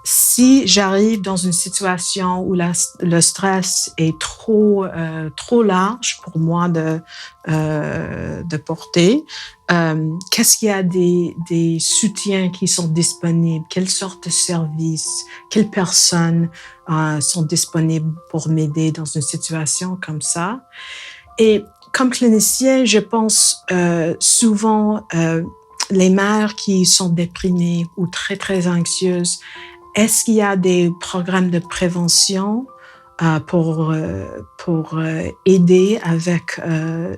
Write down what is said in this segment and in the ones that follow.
Si j'arrive dans une situation où le stress est trop large pour moi de porter, qu'est-ce qu'il y a des soutiens qui sont disponibles? Quelle sorte de services? Quelles personnes sont disponibles pour m'aider dans une situation comme ça? Et comme clinicien, je pense souvent les mères qui sont déprimées ou très, très anxieuses. Est-ce qu'il y a des programmes de prévention pour aider avec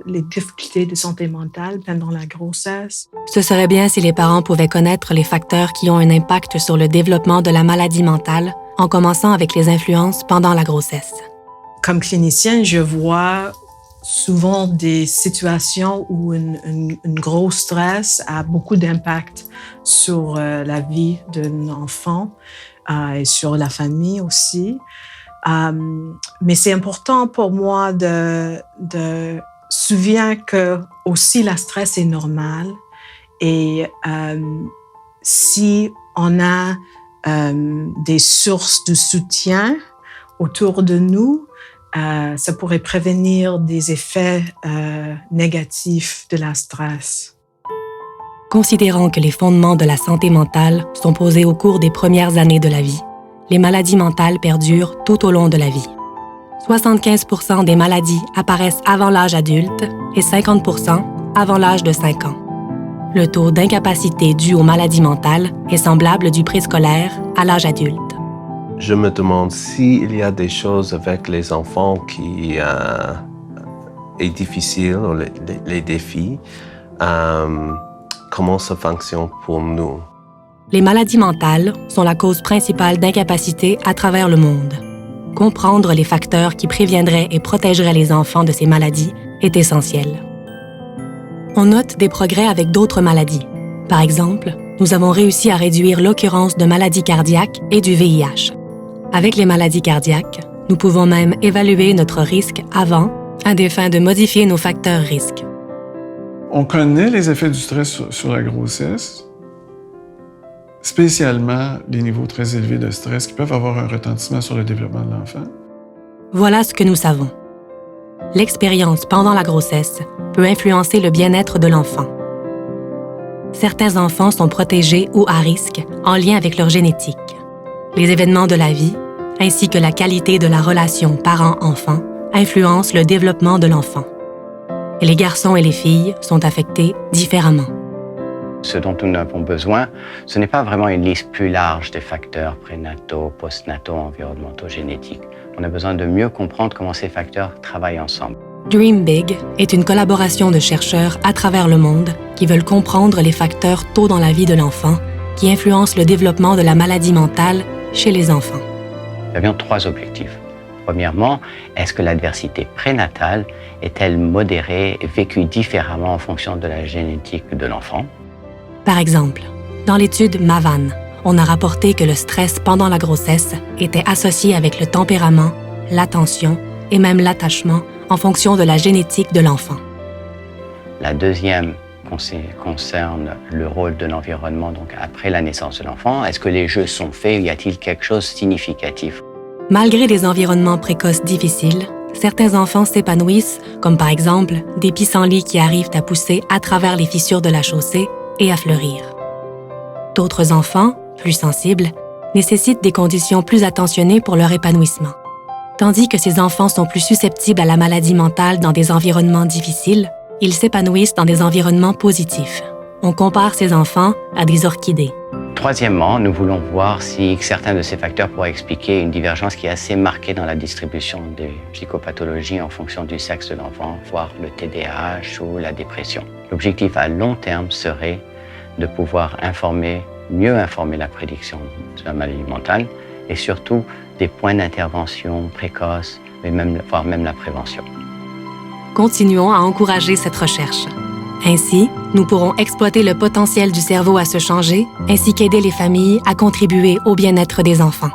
les difficultés de santé mentale pendant la grossesse? Ce serait bien si les parents pouvaient connaître les facteurs qui ont un impact sur le développement de la maladie mentale, en commençant avec les influences pendant la grossesse. Comme clinicien, je vois souvent des situations où un gros stress a beaucoup d'impact sur la vie d'un enfant et sur la famille aussi. Mais c'est important pour moi de souvenir que aussi le stress est normal et si on a des sources de soutien autour de nous, ça pourrait prévenir des effets négatifs de la stress. Considérons que les fondements de la santé mentale sont posés au cours des premières années de la vie. Les maladies mentales perdurent tout au long de la vie. 75% des maladies apparaissent avant l'âge adulte et 50% avant l'âge de 5 ans. Le taux d'incapacité dû aux maladies mentales est semblable du préscolaire à l'âge adulte. Je me demande s'il y a des choses avec les enfants qui est difficile, les défis, comment ça fonctionne pour nous. Les maladies mentales sont la cause principale d'incapacité à travers le monde. Comprendre les facteurs qui préviendraient et protégeraient les enfants de ces maladies est essentiel. On note des progrès avec d'autres maladies. Par exemple, nous avons réussi à réduire l'occurrence de maladies cardiaques et du VIH. Avec les maladies cardiaques, nous pouvons même évaluer notre risque avant, à des fins de modifier nos facteurs risques. On connaît les effets du stress sur la grossesse, spécialement les niveaux très élevés de stress qui peuvent avoir un retentissement sur le développement de l'enfant. Voilà ce que nous savons. L'expérience pendant la grossesse peut influencer le bien-être de l'enfant. Certains enfants sont protégés ou à risque en lien avec leur génétique. Les événements de la vie, ainsi que la qualité de la relation parent-enfant, influencent le développement de l'enfant. Et les garçons et les filles sont affectés différemment. Ce dont nous avons besoin, ce n'est pas vraiment une liste plus large des facteurs prénataux, postnataux, environnementaux, génétiques. On a besoin de mieux comprendre comment ces facteurs travaillent ensemble. Dream Big est une collaboration de chercheurs à travers le monde qui veulent comprendre les facteurs tôt dans la vie de l'enfant qui influencent le développement de la maladie mentale chez les enfants. Nous avions 3 objectifs. Premièrement, est-ce que l'adversité prénatale est-elle modérée et vécue différemment en fonction de la génétique de l'enfant? Par exemple, dans l'étude MAVAN, on a rapporté que le stress pendant la grossesse était associé avec le tempérament, l'attention et même l'attachement en fonction de la génétique de l'enfant. La deuxième concerne le rôle de l'environnement donc après la naissance de l'enfant. Est-ce que les jeux sont faits? Y a-t-il quelque chose de significatif? Malgré des environnements précoces difficiles, certains enfants s'épanouissent, comme par exemple des pissenlits qui arrivent à pousser à travers les fissures de la chaussée et à fleurir. D'autres enfants, plus sensibles, nécessitent des conditions plus attentionnées pour leur épanouissement. Tandis que ces enfants sont plus susceptibles à la maladie mentale dans des environnements difficiles, ils s'épanouissent dans des environnements positifs. On compare ces enfants à des orchidées. Troisièmement, nous voulons voir si certains de ces facteurs pourraient expliquer une divergence qui est assez marquée dans la distribution des psychopathologies en fonction du sexe de l'enfant, voire le TDAH ou la dépression. L'objectif à long terme serait de pouvoir mieux informer la prédiction de la maladie mentale et surtout des points d'intervention précoces, voire même la prévention. Continuons à encourager cette recherche. Ainsi, nous pourrons exploiter le potentiel du cerveau à se changer, ainsi qu'aider les familles à contribuer au bien-être des enfants.